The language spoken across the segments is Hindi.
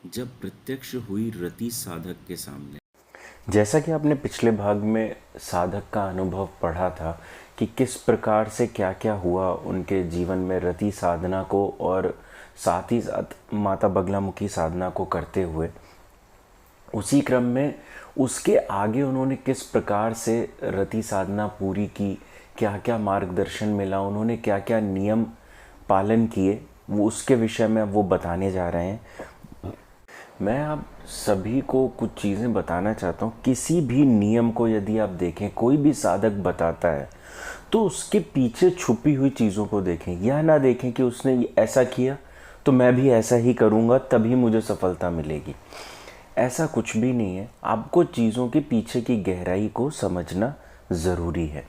जब प्रत्यक्ष हुई रति साधक के सामने। जैसा कि आपने पिछले भाग में साधक का अनुभव पढ़ा था कि किस प्रकार से क्या क्या हुआ उनके जीवन में रति साधना को और साथ ही साथ माता बगलामुखी साधना को करते हुए, उसी क्रम में उसके आगे उन्होंने किस प्रकार से रति साधना पूरी की, क्या क्या मार्गदर्शन मिला, उन्होंने क्या क्या नियम पालन किए, वो उसके विषय में अब वो बताने जा रहे हैं। मैं आप सभी को कुछ चीज़ें बताना चाहता हूँ। किसी भी नियम को यदि आप देखें, कोई भी साधक बताता है तो उसके पीछे छुपी हुई चीज़ों को देखें। यह ना देखें कि उसने ऐसा किया तो मैं भी ऐसा ही करूँगा तभी मुझे सफलता मिलेगी। ऐसा कुछ भी नहीं है। आपको चीज़ों के पीछे की गहराई को समझना ज़रूरी है।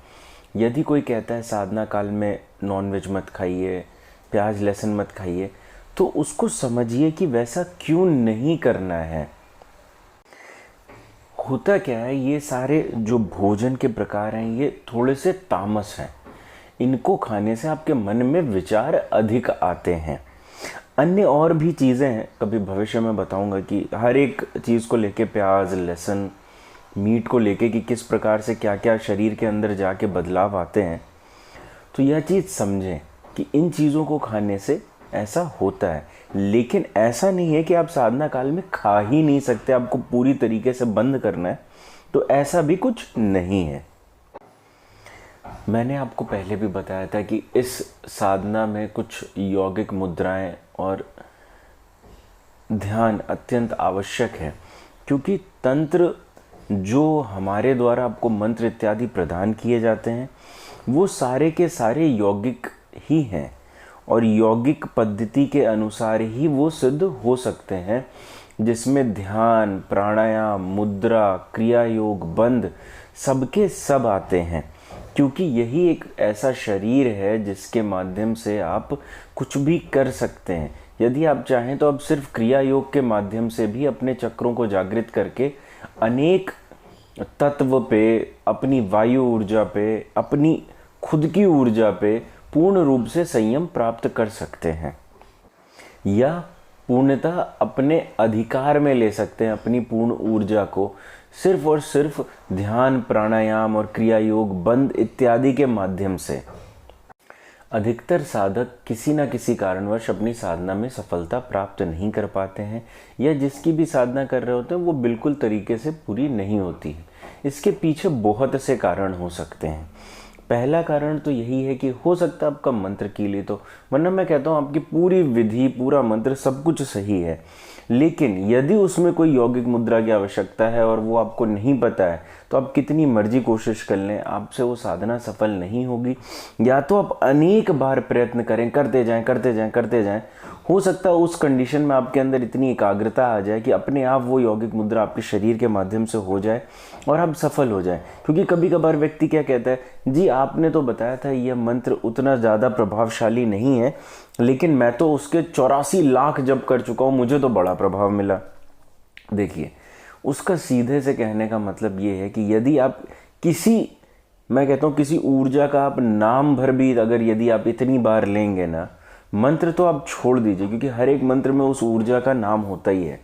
यदि कोई कहता है साधना काल में नॉनवेज मत खाइए, प्याज लहसुन मत खाइए, तो उसको समझिए कि वैसा क्यों नहीं करना है। होता क्या है, ये सारे जो भोजन के प्रकार हैं ये थोड़े से तामस हैं। इनको खाने से आपके मन में विचार अधिक आते हैं। अन्य और भी चीज़ें हैं, कभी भविष्य में बताऊंगा कि हर एक चीज़ को लेके, प्याज लहसुन मीट को लेके कि किस प्रकार से क्या क्या शरीर के अंदर जाके बदलाव आते हैं। तो यह चीज़ समझें कि इन चीज़ों को खाने से ऐसा होता है। लेकिन ऐसा नहीं है कि आप साधना काल में खा ही नहीं सकते, आपको पूरी तरीके से बंद करना है, तो ऐसा भी कुछ नहीं है। मैंने आपको पहले भी बताया था कि इस साधना में कुछ यौगिक मुद्राएं और ध्यान अत्यंत आवश्यक है, क्योंकि तंत्र जो हमारे द्वारा आपको मंत्र इत्यादि प्रदान किए जाते हैं वो सारे के सारे यौगिक ही हैं और यौगिक पद्धति के अनुसार ही वो सिद्ध हो सकते हैं, जिसमें ध्यान, प्राणायाम, मुद्रा, क्रिया योग, बंध सबके सब आते हैं। क्योंकि यही एक ऐसा शरीर है जिसके माध्यम से आप कुछ भी कर सकते हैं। यदि आप चाहें तो आप सिर्फ क्रिया योग के माध्यम से भी अपने चक्रों को जागृत करके अनेक तत्व पे, अपनी वायु ऊर्जा पे, अपनी खुद की ऊर्जा पे पूर्ण रूप से संयम प्राप्त कर सकते हैं, या पूर्णतः अपने अधिकार में ले सकते हैं अपनी पूर्ण ऊर्जा को, सिर्फ और सिर्फ ध्यान, प्राणायाम और क्रिया योग, बंद इत्यादि के माध्यम से। अधिकतर साधक किसी न किसी कारणवश अपनी साधना में सफलता प्राप्त नहीं कर पाते हैं, या जिसकी भी साधना कर रहे होते हैं वो बिल्कुल तरीके से पूरी नहीं होती है। इसके पीछे बहुत से कारण हो सकते हैं। पहला कारण तो यही है कि हो सकता है आपका मंत्र के लिए, तो वरना मैं कहता हूँ आपकी पूरी विधि, पूरा मंत्र सब कुछ सही है, लेकिन यदि उसमें कोई यौगिक मुद्रा की आवश्यकता है और वो आपको नहीं पता है, तो आप कितनी मर्जी कोशिश कर लें, आपसे वो साधना सफल नहीं होगी। या तो आप अनेक बार प्रयत्न करें, करते जाएं करते जाएं करते जाएं, हो सकता है उस कंडीशन में आपके अंदर इतनी एकाग्रता आ जाए कि अपने आप वो यौगिक मुद्रा आपके शरीर के माध्यम से हो जाए और आप सफल हो जाएं। क्योंकि कभी कभार व्यक्ति क्या कहता है, जी आपने तो बताया था यह मंत्र उतना ज़्यादा प्रभावशाली नहीं है, लेकिन मैं तो उसके 84 लाख जप कर चुका हूँ, मुझे तो बड़ा प्रभाव मिला। देखिए, उसका सीधे से कहने का मतलब ये है कि यदि आप किसी, मैं कहता हूँ किसी ऊर्जा का आप नाम भर भी अगर यदि आप इतनी बार लेंगे ना, मंत्र तो आप छोड़ दीजिए, क्योंकि हर एक मंत्र में उस ऊर्जा का नाम होता ही है।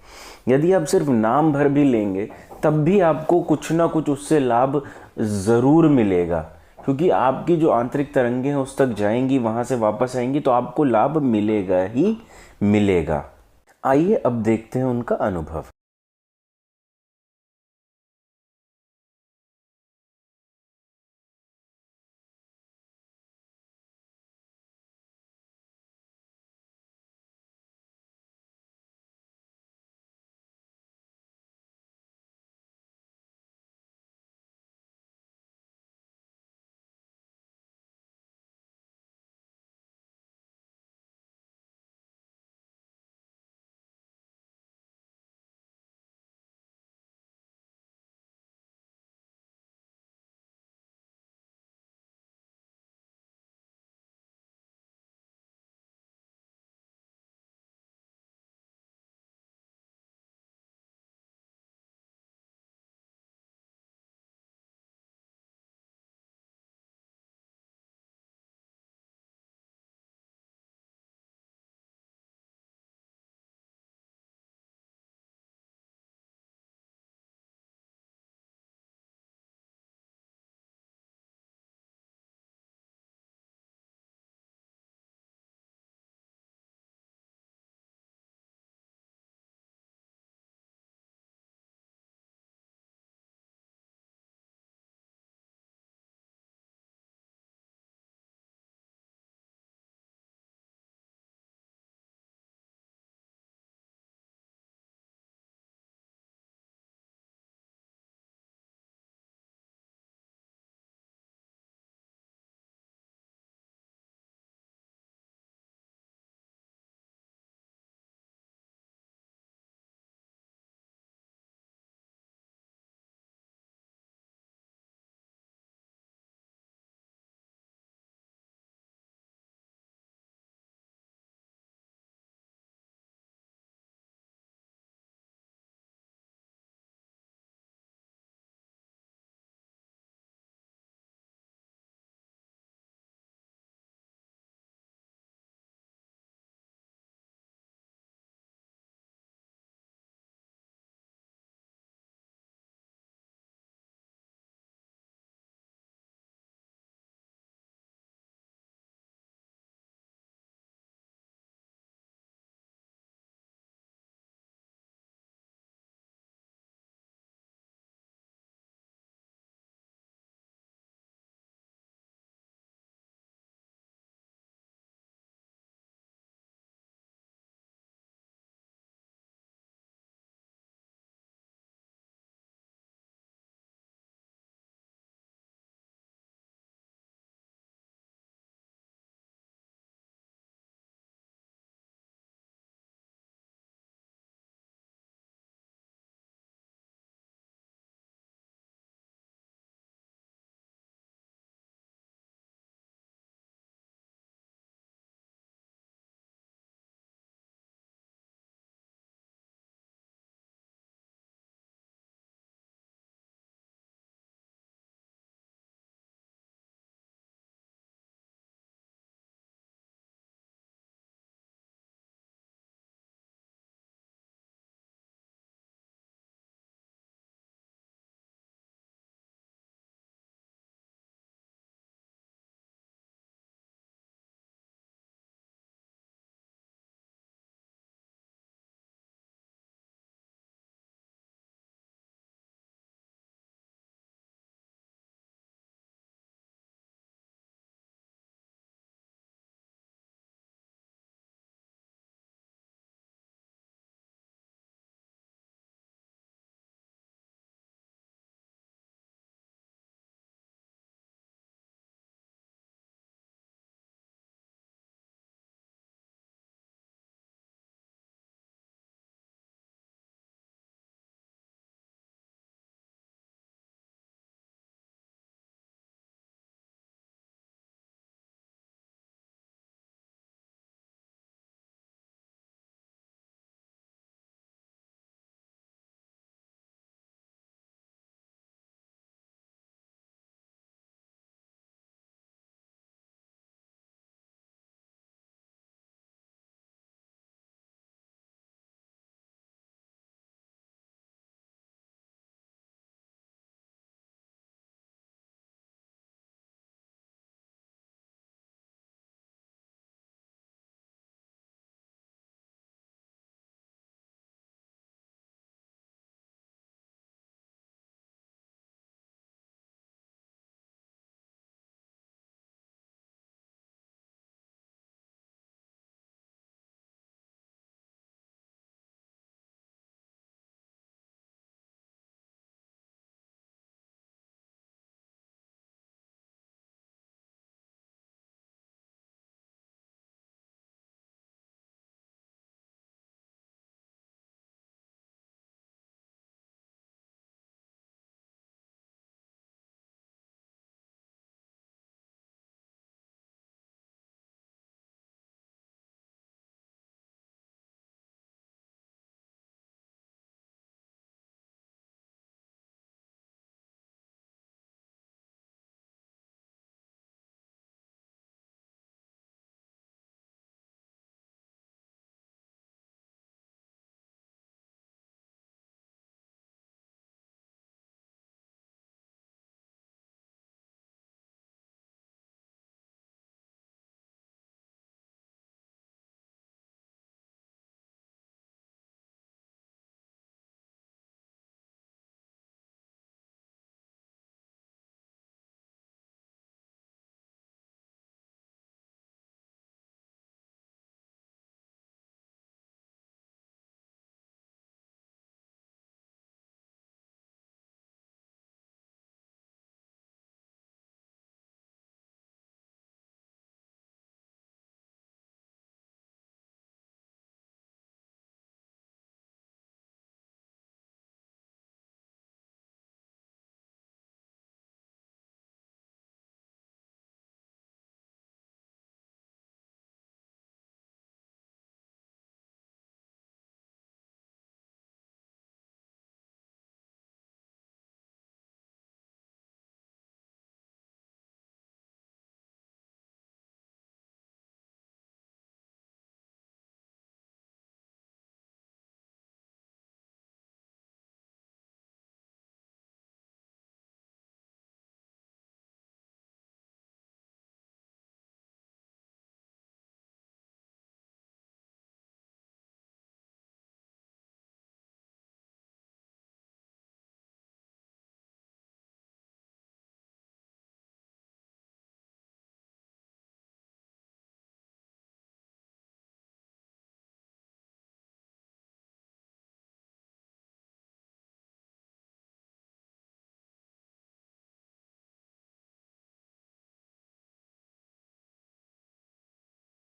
यदि आप सिर्फ नाम भर भी लेंगे तब भी आपको कुछ ना कुछ उससे लाभ ज़रूर मिलेगा, क्योंकि आपकी जो आंतरिक तरंगे हैं उस तक जाएंगी, वहाँ से वापस आएंगी, तो आपको लाभ मिलेगा ही मिलेगा। आइए अब देखते हैं उनका अनुभव।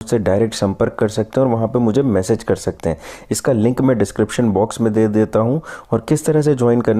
से डायरेक्ट संपर्क कर सकते हैं और वहाँ पे मुझे मैसेज कर सकते हैं। इसका लिंक मैं डिस्क्रिप्शन बॉक्स में दे देता हूँ और किस तरह से ज्वाइन करना